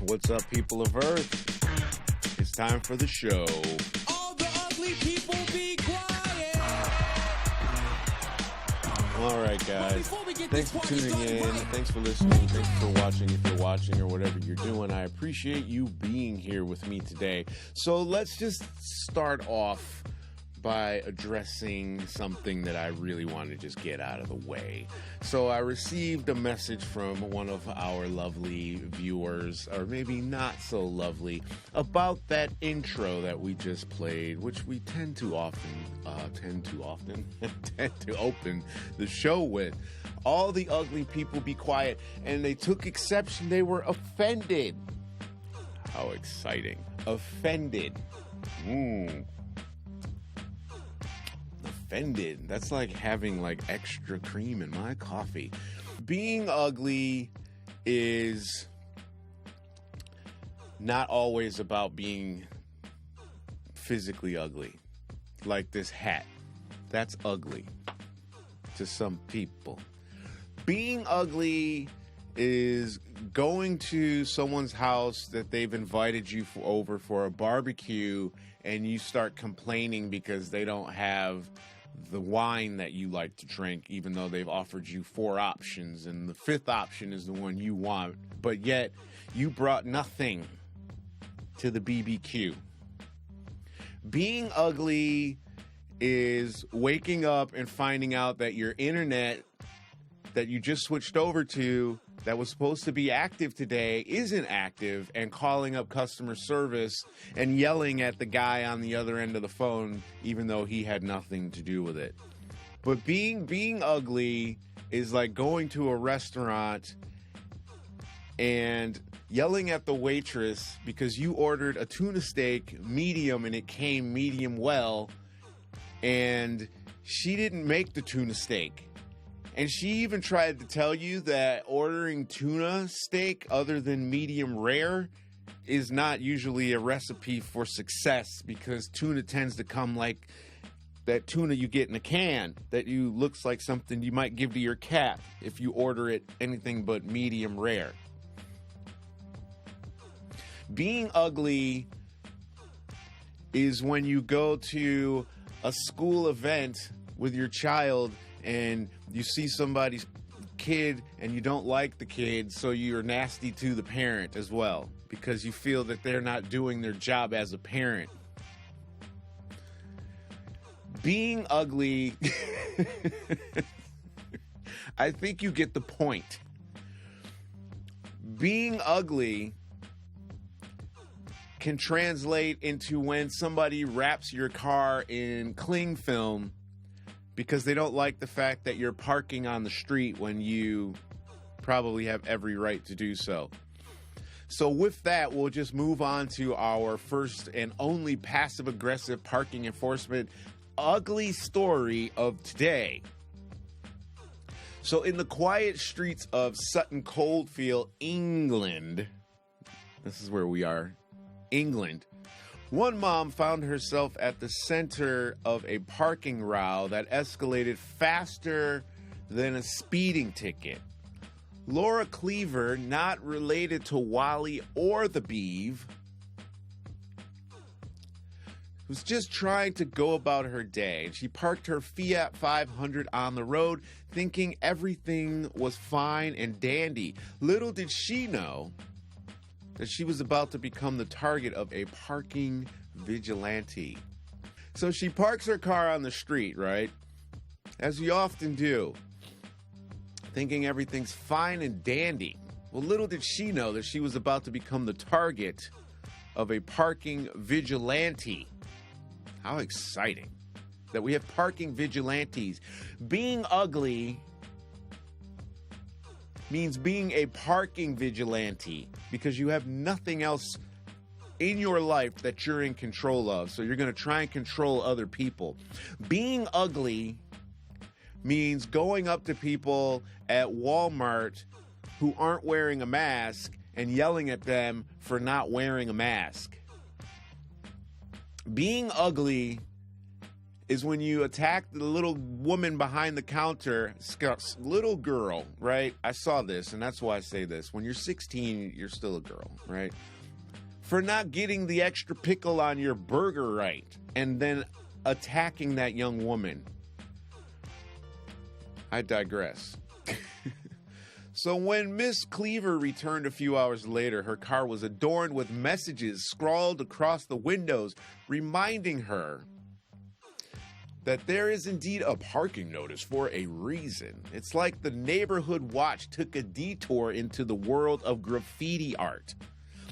What's up, people of Earth? It's time for the show. All the ugly people be quiet. All right, guys. Before we get Thanks this for party tuning started in. right. Thanks for listening. Thanks for watching. If you're watching or whatever you're doing, I appreciate you being here with me today. So let's just start off by addressing something that I really want to just get out of the way. So I received a message from one of our lovely viewers, or maybe not so lovely, about that intro that we just played, which we tend to open the show with. All the ugly people be quiet, and they took exception. They were offended. How exciting. Offended. Offended. That's like having like extra cream in my coffee. Being ugly is not always about being physically ugly. Like this hat. That's ugly to some people. Being ugly is going to someone's house that they've invited you over for a barbecue, and you start complaining because they don't have the wine that you like to drink, even though they've offered you 4 options and the 5th option is the one you want, but yet you brought nothing to the BBQ. Being ugly is waking up and finding out that your internet that you just switched over to that was supposed to be active today isn't active, and calling up customer service and yelling at the guy on the other end of the phone even though he had nothing to do with it. But being ugly is like going to a restaurant and yelling at the waitress because you ordered a tuna steak medium and it came medium well, and she didn't make the tuna steak. And she even tried to tell you that ordering tuna steak other than medium rare is not usually a recipe for success, because tuna tends to come like that tuna you get in a can that you looks like something you might give to your cat if you order it anything but medium rare. Being ugly is when you go to a school event with your child and you see somebody's kid and you don't like the kid, so you're nasty to the parent as well because you feel that they're not doing their job as a parent. Being ugly, I think you get the point. Being ugly can translate into when somebody wraps your car in cling film because they don't like the fact that you're parking on the street when you probably have every right to do so. So with that, we'll just move on to our first and only passive-aggressive parking enforcement ugly story of today. So in the quiet streets of Sutton Coldfield, England, this is where we are, England, one mom found herself at the center of a parking row that escalated faster than a speeding ticket. Laura Cleaver, not related to Wally or the Beeve, was just trying to go about her day. She parked her Fiat 500 on the road, thinking everything was fine and dandy. Little did she know that she was about to become the target of a parking vigilante. So she parks her car on the street, right? As we often do, thinking everything's fine and dandy. Well, little did she know that she was about to become the target of a parking vigilante. How exciting that we have parking vigilantes. Being ugly means being a parking vigilante because you have nothing else in your life that you're in control of. So you're going to try and control other people. Being ugly means going up to people at Walmart who aren't wearing a mask and yelling at them for not wearing a mask. Being ugly is when you attack the little woman behind the counter, little girl, right? I saw this, and that's why I say this. When you're 16, you're still a girl, right? For not getting the extra pickle on your burger right, and then attacking that young woman. I digress. So when Miss Cleaver returned a few hours later, her car was adorned with messages scrawled across the windows, reminding her that there is indeed a parking notice for a reason. It's like the neighborhood watch took a detour into the world of graffiti art.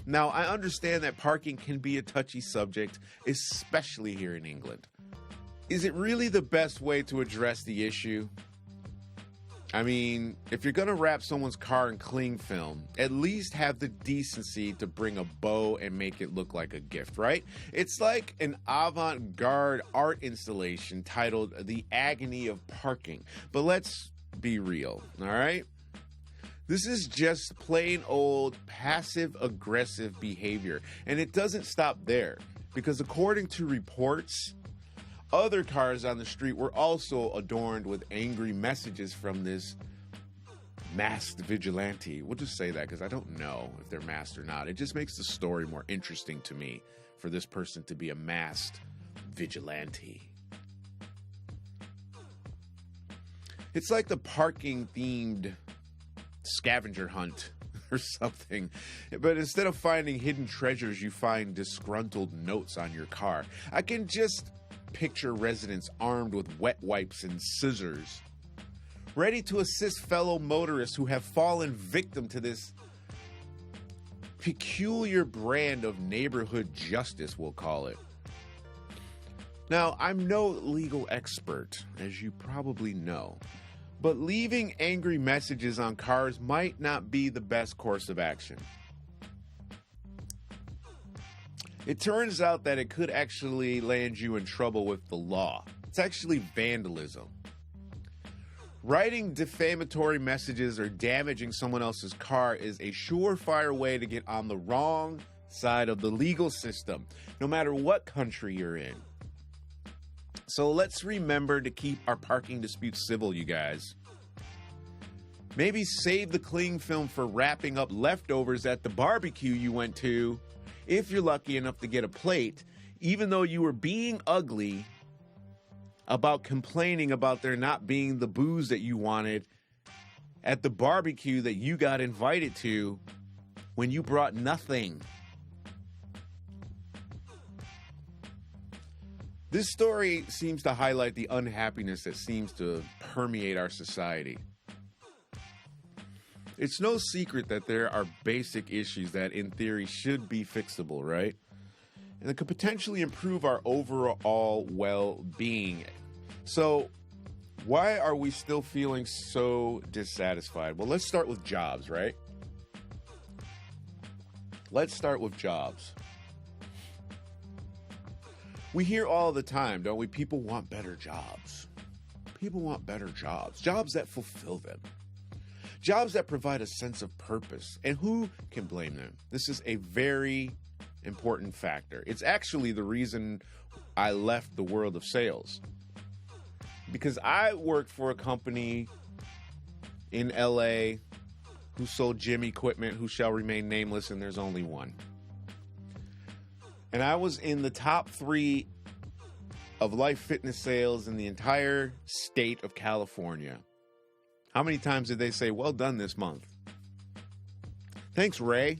Now, I understand that parking can be a touchy subject, especially here in England. Is it really the best way to address the issue? I mean, if you're going to wrap someone's car in cling film, at least have the decency to bring a bow and make it look like a gift, right? It's like an avant-garde art installation titled The Agony of Parking. But let's be real, all right? This is just plain old passive-aggressive behavior, and it doesn't stop there, because according to reports, other cars on the street were also adorned with angry messages from this masked vigilante. We'll just say that because I don't know if they're masked or not. It just makes the story more interesting to me for this person to be a masked vigilante. It's like the parking-themed scavenger hunt or something. But instead of finding hidden treasures, you find disgruntled notes on your car. I can just picture residents armed with wet wipes and scissors, ready to assist fellow motorists who have fallen victim to this peculiar brand of neighborhood justice, we'll call it. Now, I'm no legal expert, as you probably know, but leaving angry messages on cars might not be the best course of action. It turns out that it could actually land you in trouble with the law. It's actually vandalism. Writing defamatory messages or damaging someone else's car is a surefire way to get on the wrong side of the legal system, no matter what country you're in. So let's remember to keep our parking disputes civil, you guys. Maybe save the cling film for wrapping up leftovers at the barbecue you went to, if you're lucky enough to get a plate, even though you were being ugly about complaining about there not being the booze that you wanted at the barbecue that you got invited to when you brought nothing. This story seems to highlight the unhappiness that seems to permeate our society. It's no secret that there are basic issues that, in theory, should be fixable, right? And that could potentially improve our overall well-being. So, why are we still feeling so dissatisfied? Well, let's start with jobs, right? Let's start with jobs. We hear all the time, don't we? People want better jobs. People want better jobs. Jobs that fulfill them. Jobs that provide a sense of purpose. And who can blame them? This is a very important factor. It's actually the reason I left the world of sales. Because I worked for a company in LA who sold gym equipment, who shall remain nameless, and there's only one. And I was in the top 3 of Life Fitness sales in the entire state of California. How many times did they say, well done this month? Thanks, Ray.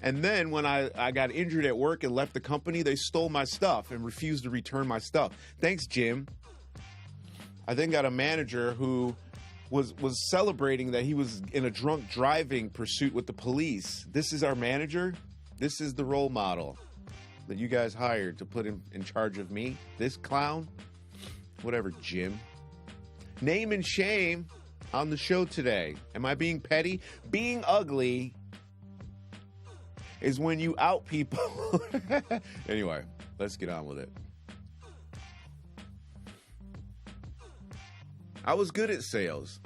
And then when I got injured at work and left the company, they stole my stuff and refused to return my stuff. Thanks, Jim. I then got a manager who was celebrating that he was in a drunk driving pursuit with the police. This is our manager? This is the role model that you guys hired to put in charge of me? This clown? Whatever, Jim. Name and shame on the show today. Am I being petty? Being ugly is when you out people. Anyway, let's get on with it. I was good at sales.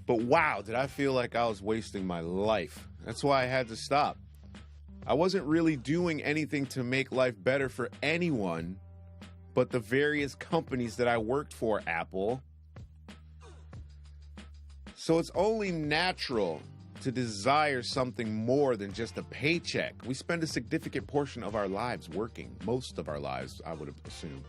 But wow, did I feel like I was wasting my life. That's why I had to stop. I wasn't really doing anything to make life better for anyone but the various companies that I worked for, Apple. So it's only natural to desire something more than just a paycheck. We spend a significant portion of our lives working, most of our lives, I would assume.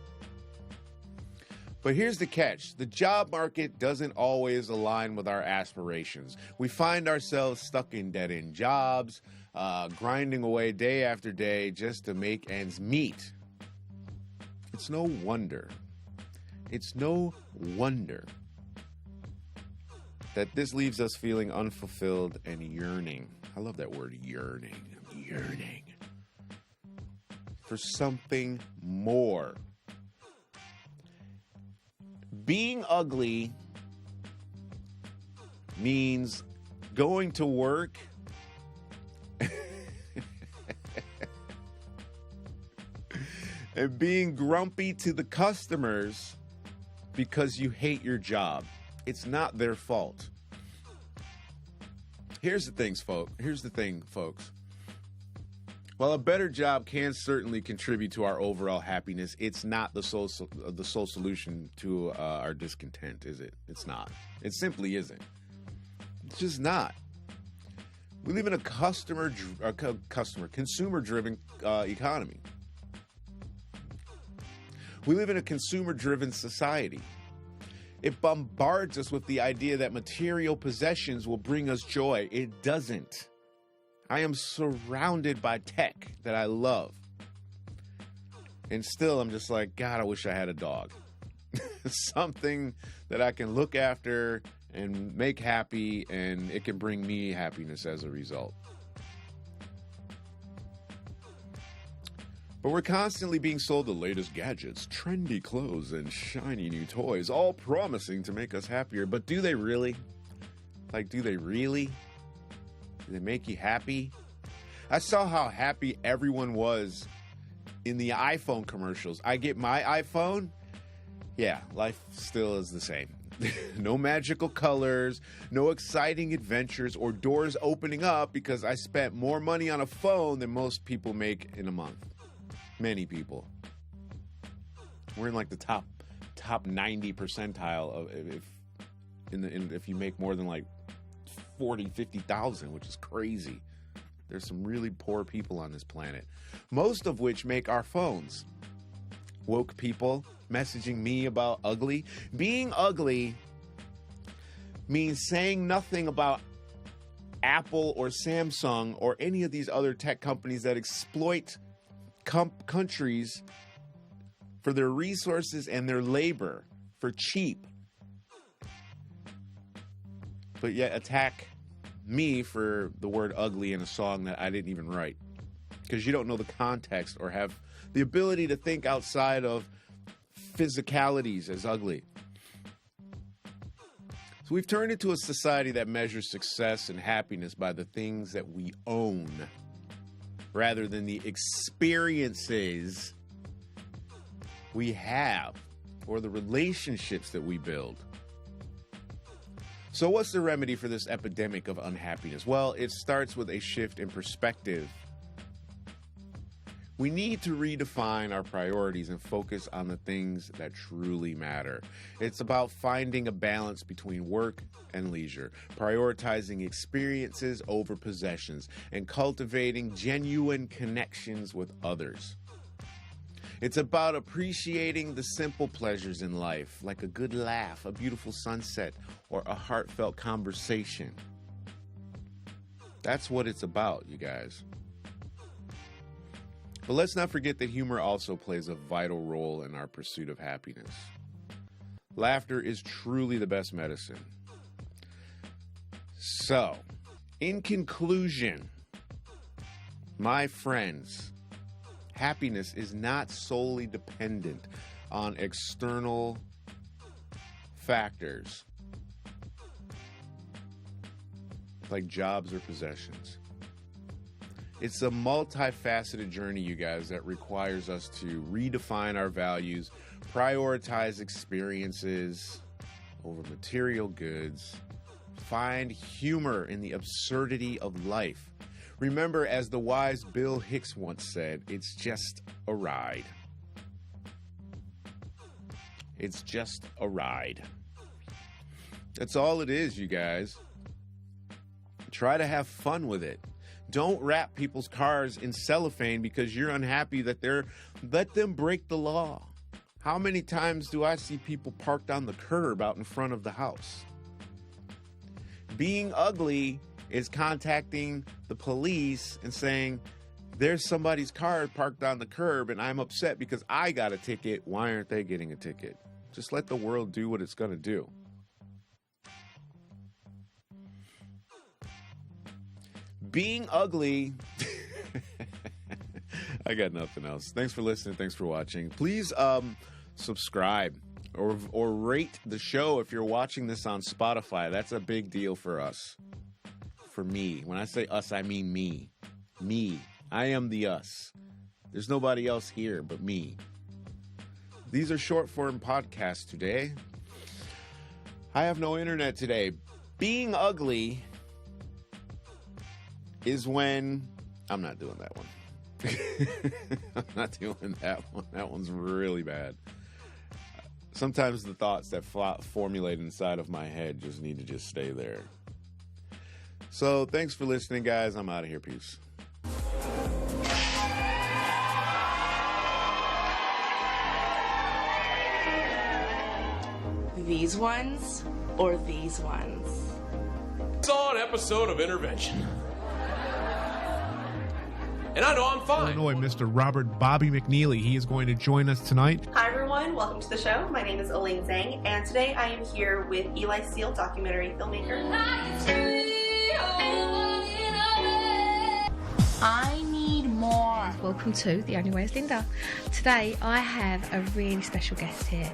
But here's the catch. The job market doesn't always align with our aspirations. We find ourselves stuck in dead-end jobs, grinding away day after day just to make ends meet. It's no wonder that this leaves us feeling unfulfilled and yearning. I love that word, yearning. Yearning for something more. Being ugly means going to work and being grumpy to the customers because you hate your job. It's not their fault. Here's the thing, folks. While a better job can certainly contribute to our overall happiness, it's not the sole solution to our discontent, is it? It's not. It simply isn't. It's just not. We live in a consumer-driven economy. We live in a consumer-driven society. It bombards us with the idea that material possessions will bring us joy. It doesn't. I am surrounded by tech that I love. And still, I'm just like, God, I wish I had a dog. Something that I can look after and make happy, and it can bring me happiness as a result. But we're constantly being sold the latest gadgets, trendy clothes, and shiny new toys, all promising to make us happier. But do they really? Do they really? Do they make you happy? I saw how happy everyone was in the iPhone commercials. I get my iPhone. Yeah, life still is the same. No magical colors, no exciting adventures, or doors opening up because I spent more money on a phone than most people make in a month. Many people. We're in the top 90 percentile of if you make more than 50,000, which is crazy. There's some really poor people on this planet, most of which make our phones. Woke people messaging me about ugly. Being ugly means saying nothing about Apple or Samsung or any of these other tech companies that exploit countries for their resources and their labor for cheap, but yet attack me for the word ugly in a song that I didn't even write, because you don't know the context or have the ability to think outside of physicalities as ugly. So we've turned into a society that measures success and happiness by the things that we own rather than the experiences we have or the relationships that we build. So what's the remedy for this epidemic of unhappiness? Well, it starts with a shift in perspective. We need to redefine our priorities and focus on the things that truly matter. It's about finding a balance between work and leisure, prioritizing experiences over possessions, and cultivating genuine connections with others. It's about appreciating the simple pleasures in life, like a good laugh, a beautiful sunset, or a heartfelt conversation. That's what it's about, you guys. But let's not forget that humor also plays a vital role in our pursuit of happiness. Laughter is truly the best medicine. So, in conclusion, my friends, happiness is not solely dependent on external factors like jobs or possessions. It's a multifaceted journey, you guys, that requires us to redefine our values, prioritize experiences over material goods, find humor in the absurdity of life. Remember, as the wise Bill Hicks once said, it's just a ride. It's just a ride. That's all it is, you guys. Try to have fun with it. Don't wrap people's cars in cellophane because you're unhappy that let them break the law. How many times do I see people parked on the curb out in front of the house? Being ugly is contacting the police and saying, there's somebody's car parked on the curb and I'm upset because I got a ticket. Why aren't they getting a ticket? Just let the world do what it's going to do. Being ugly. I got nothing else. Thanks for listening. Thanks for watching. Please subscribe or rate the show if you're watching this on Spotify. That's a big deal for us. For me. When I say us, I mean me. Me. I am the us. There's nobody else here but me. These are short form podcasts today. I have no internet today. Being ugly is when... I'm not doing that one. I'm not doing that one. That one's really bad. Sometimes the thoughts that formulate inside of my head just need to just stay there. So thanks for listening, guys. I'm out of here. Peace. These ones or these ones? Saw an episode of Intervention. And I know I'm fine. Illinois, Mr. Robert Bobby McNeely. He is going to join us tonight. Hi everyone, welcome to the show. My name is Elaine Zhang, and today I am here with Eli Steele, documentary filmmaker. I need more. Welcome to The Only Way is Linda. Today I have a really special guest here.